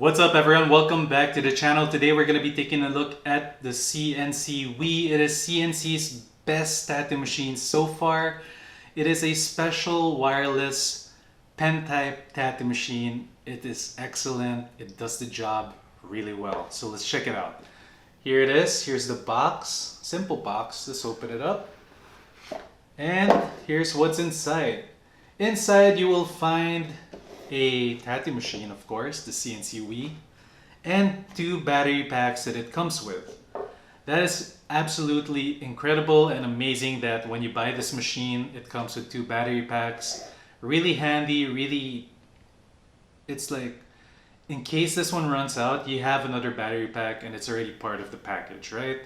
What's up everyone? Welcome back to the channel. Today we're going to be taking a look at the CNC Wii. It is CNC's best tattoo machine so far. It is a special wireless pen type tattoo machine. It is excellent. It does the job really well. So let's check it out. Here it is. Here's the box. Simple box. Let's open it up. And here's what's inside. Inside you will find a tattoo machine, of course, the CNC Wii, and two battery packs that it comes with. That is absolutely incredible and amazing that when you buy this machine, it comes with two battery packs. Really handy, really, it's like, in case this one runs out, you have another battery pack and it's already part of the package, right?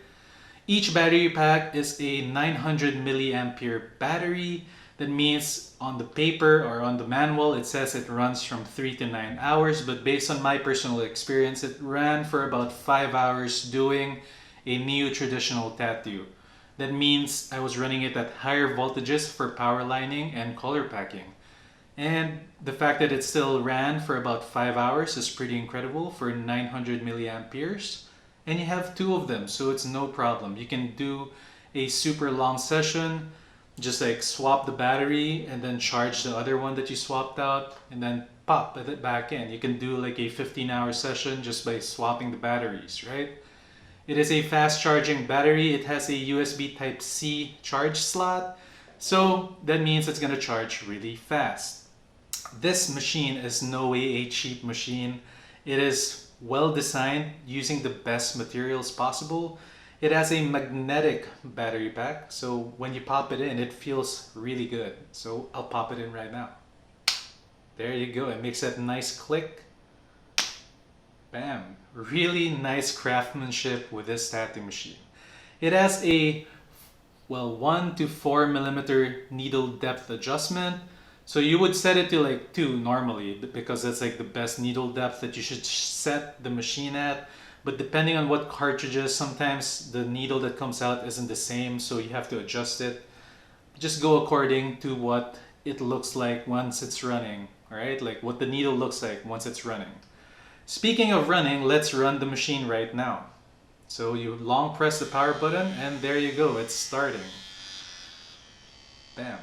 Each battery pack is a 900 milliampere battery. That means on the paper or on the manual, it says it runs from 3 to 9 hours, but based on my personal experience, it ran for about 5 hours doing a neo-traditional tattoo. That means I was running it at higher voltages for power lining and color packing. And the fact that it still ran for about 5 hours is pretty incredible for 900 milliamperes. And you have two of them, so it's no problem. You can do a super long session, just like swap the battery and then charge the other one that you swapped out and then pop it back in. You can do like a 15-hour session just by swapping the batteries, right? It is a fast charging battery. It has a USB Type-C charge slot, so that means it's gonna charge really fast. This machine is no way a cheap machine. It is well designed using the best materials possible. It has a magnetic battery pack, so when you pop it in, it feels really good. So I'll pop it in right now. There you go. It makes that nice click. Bam. Really nice craftsmanship with this tattoo machine. It has a 1 to 4 millimeter needle depth adjustment. So you would set it to like 2 normally because that's like the best needle depth that you should set the machine at. But depending on what cartridges, sometimes the needle that comes out isn't the same, so you have to adjust it. Just go according to what it looks like once it's running, alright? Like what the needle looks like once it's running. Speaking of running, let's run the machine right now. So you long press the power button and there you go, it's starting. Bam.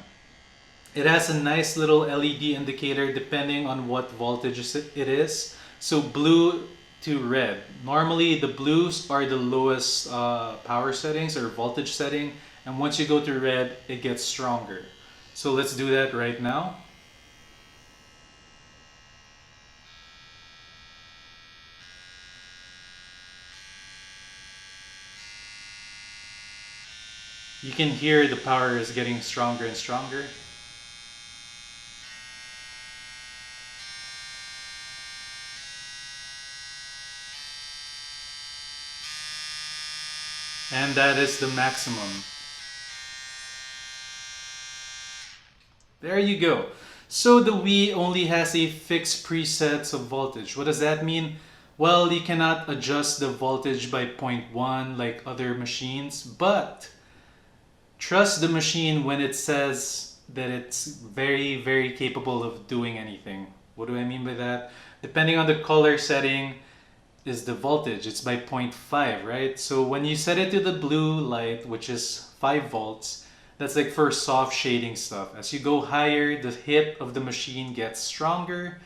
It has a nice little LED indicator depending on what voltage it is. So blue to red. Normally the blues are the lowest power settings or voltage setting, and once you go to red it gets stronger. So let's do that right now. You can hear the power is getting stronger and stronger. And that is the maximum. There you go. So the Wii only has a fixed presets of voltage. What does that mean? Well, you cannot adjust the voltage by 0.1 like other machines, but trust the machine when it says that it's very, very capable of doing anything. What do I mean by that? Depending on the color setting, is the voltage. It's by 0.5, right? So when you set it to the blue light, which is 5 volts, that's like for soft shading stuff. As you go higher, the hit of the machine gets stronger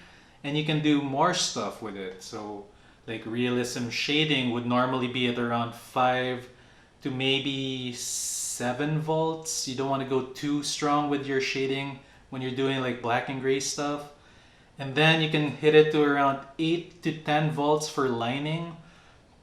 and you can do more stuff with it. So like realism shading would normally be at around 5 to maybe 7 volts. You don't want to go too strong with your shading when you're doing like black and gray stuff. And then you can hit it to around 8 to 10 volts for lining.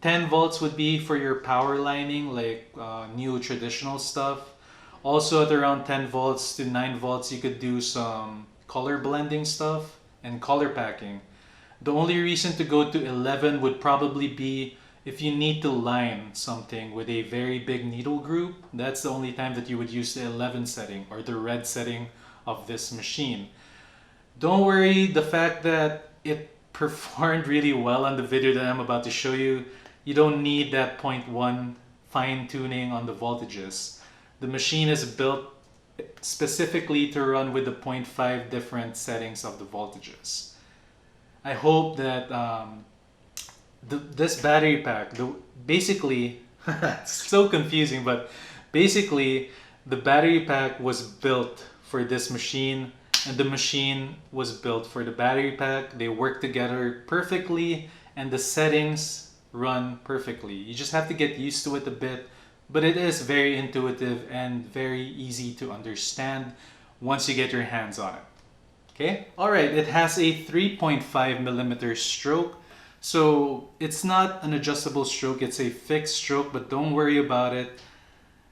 10 volts would be for your power lining, like neo-traditional stuff. Also at around 10 volts to 9 volts, you could do some color blending stuff and color packing. The only reason to go to 11 would probably be if you need to line something with a very big needle group. That's the only time that you would use the 11 setting or the red setting of this machine. Don't worry, the fact that it performed really well on the video that I'm about to show you, you don't need that 0.1 fine tuning on the voltages. The machine is built specifically to run with the 0.5 different settings of the voltages. I hope that this battery pack, basically, it's so confusing, but basically, the battery pack was built for this machine, and the machine was built for the battery pack. They work together perfectly, and the settings run perfectly. You just have to get used to it a bit, but it is very intuitive and very easy to understand once you get your hands on it. Okay? Alright, it has a 3.5 millimeter stroke. So it's not an adjustable stroke, it's a fixed stroke, but don't worry about it.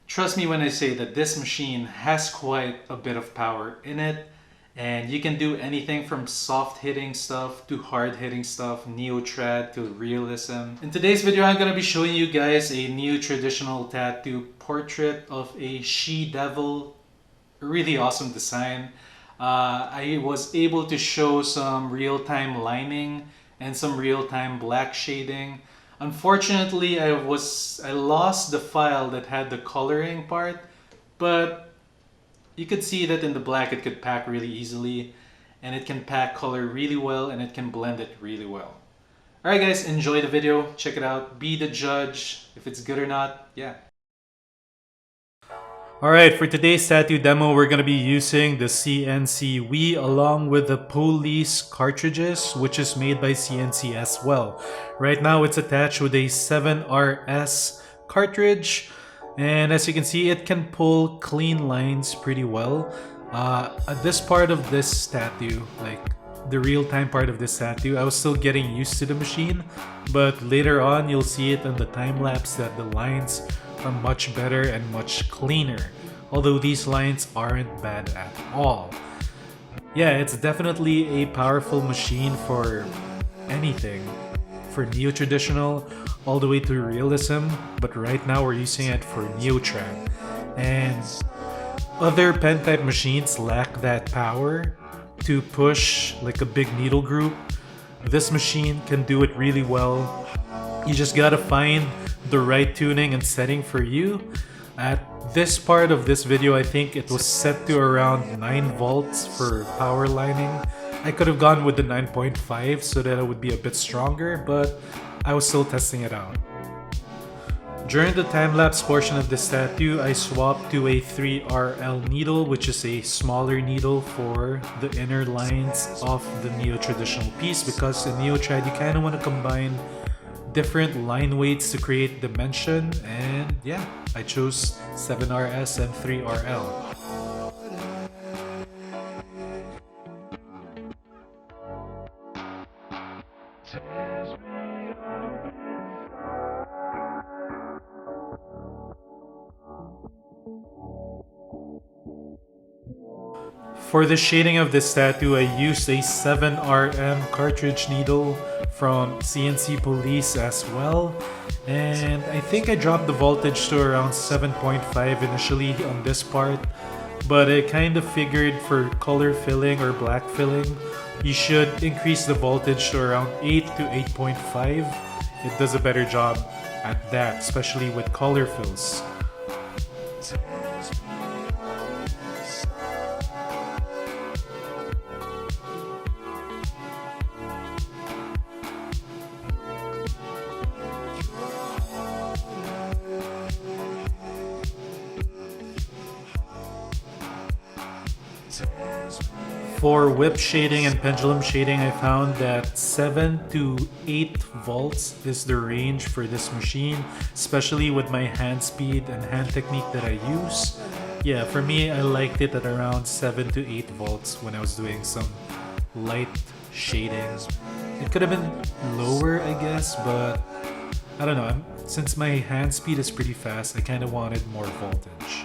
Trust me when I say that this machine has quite a bit of power in it, and you can do anything from soft hitting stuff to hard hitting stuff, neotrad to realism. In today's video, I'm going to be showing you guys a neo-traditional tattoo portrait of a she-devil. Really awesome design. I was able to show some real-time lining and some real-time black shading. Unfortunately, I lost the file that had the coloring part, but you could see that in the black it could pack really easily, and it can pack color really well, and it can blend it really well. Alright guys, enjoy the video, check it out, be the judge if it's good or not. Yeah. Alright, for today's tattoo demo, we're going to be using the CNC Wii along with the police cartridges, which is made by CNC as well. Right now, it's attached with a 7RS cartridge, and as you can see, it can pull clean lines pretty well. At this part of this tattoo, like the real-time part of this tattoo, I was still getting used to the machine, but later on, you'll see it in the time-lapse that the lines are much better and much cleaner, although these lines aren't bad at all. Yeah, it's definitely a powerful machine for anything, for neo-traditional all the way to realism, but right now we're using it for neotrad. And other pen type machines lack that power to push like a big needle group. This machine can do it really well. You just gotta find the right tuning and setting for you. At this part of this video, I think it was set to around 9 volts for power lining. I could have gone with the 9.5 so that it would be a bit stronger, but I was still testing it out. During the time-lapse portion of this tattoo, I swapped to a 3RL needle, which is a smaller needle for the inner lines of the neo-traditional piece, because in neotrad you kind of want to combine different line weights to create dimension, and yeah, I chose 7RS and 3RL. For the shading of this tattoo, I used a 7RM cartridge needle from CNC Police as well, and I think I dropped the voltage to around 7.5 initially on this part, but I kind of figured for color filling or black filling, you should increase the voltage to around 8 to 8.5. It does a better job at that, especially with color fills. For whip shading and pendulum shading, I found that 7 to 8 volts is the range for this machine, especially with my hand speed and hand technique that I use. Yeah, for me, I liked it at around 7 to 8 volts when I was doing some light shading. It could have been lower, I guess, but I don't know. Since my hand speed is pretty fast, I kind of wanted more voltage.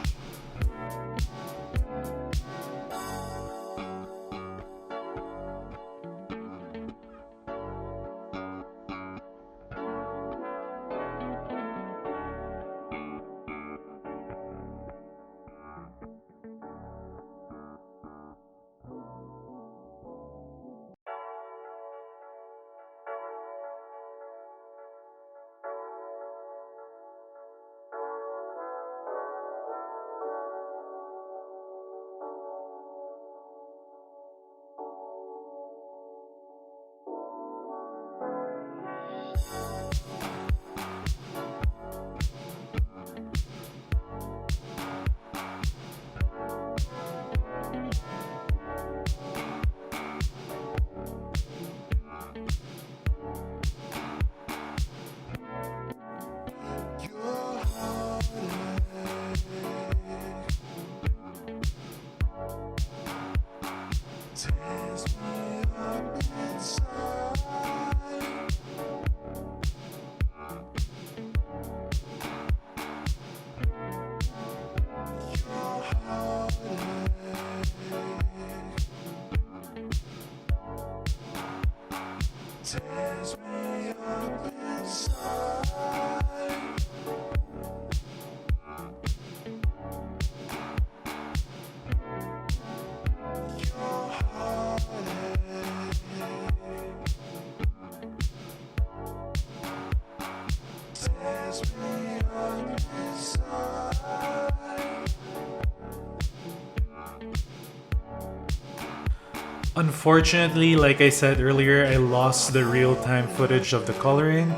Unfortunately, like I said earlier, I lost the real-time footage of the coloring,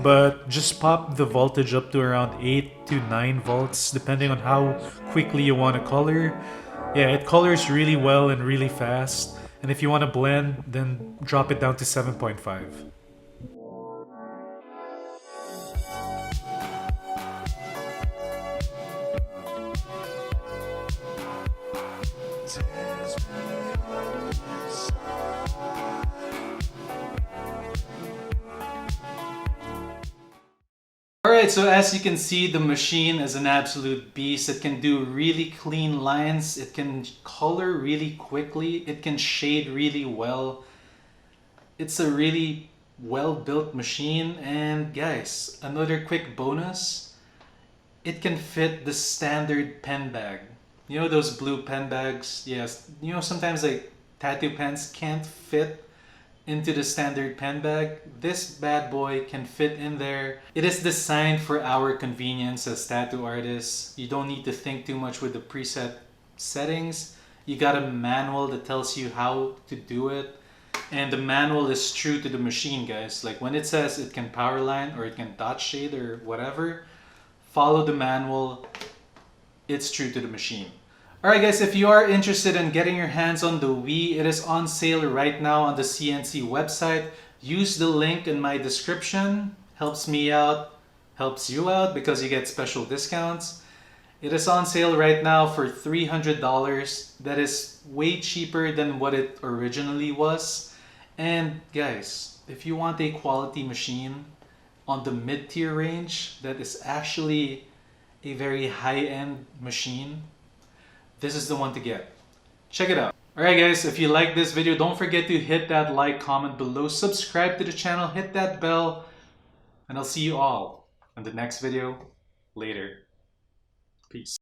but just pop the voltage up to around 8 to 9 volts depending on how quickly you want to color. Yeah, it colors really well and really fast, and if you want to blend, then drop it down to 7.5. Alright, so as you can see, the machine is an absolute beast. It can do really clean lines, it can color really quickly, it can shade really well. It's a really well-built machine, and guys, another quick bonus, it can fit the standard pen bag. You know those blue pen bags? Yes, you know sometimes like tattoo pens can't fit into the standard pen bag. This bad boy can fit in there. It is designed for our convenience as tattoo artists. You don't need to think too much with the preset settings. You got a manual that tells you how to do it. And the manual is true to the machine, guys. Like when it says it can power line or it can dot shade or whatever, follow the manual. It's true to the machine. Alright guys, if you are interested in getting your hands on the Wii, it is on sale right now on the CNC website. Use the link in my description. Helps me out, helps you out because you get special discounts. It is on sale right now for $300. That is way cheaper than what it originally was. And guys, if you want a quality machine on the mid-tier range that is actually a very high-end machine, this is the one to get. Check it out. Alright guys, if you like this video, don't forget to hit that like, comment below, subscribe to the channel, hit that bell, and I'll see you all in the next video later. Peace.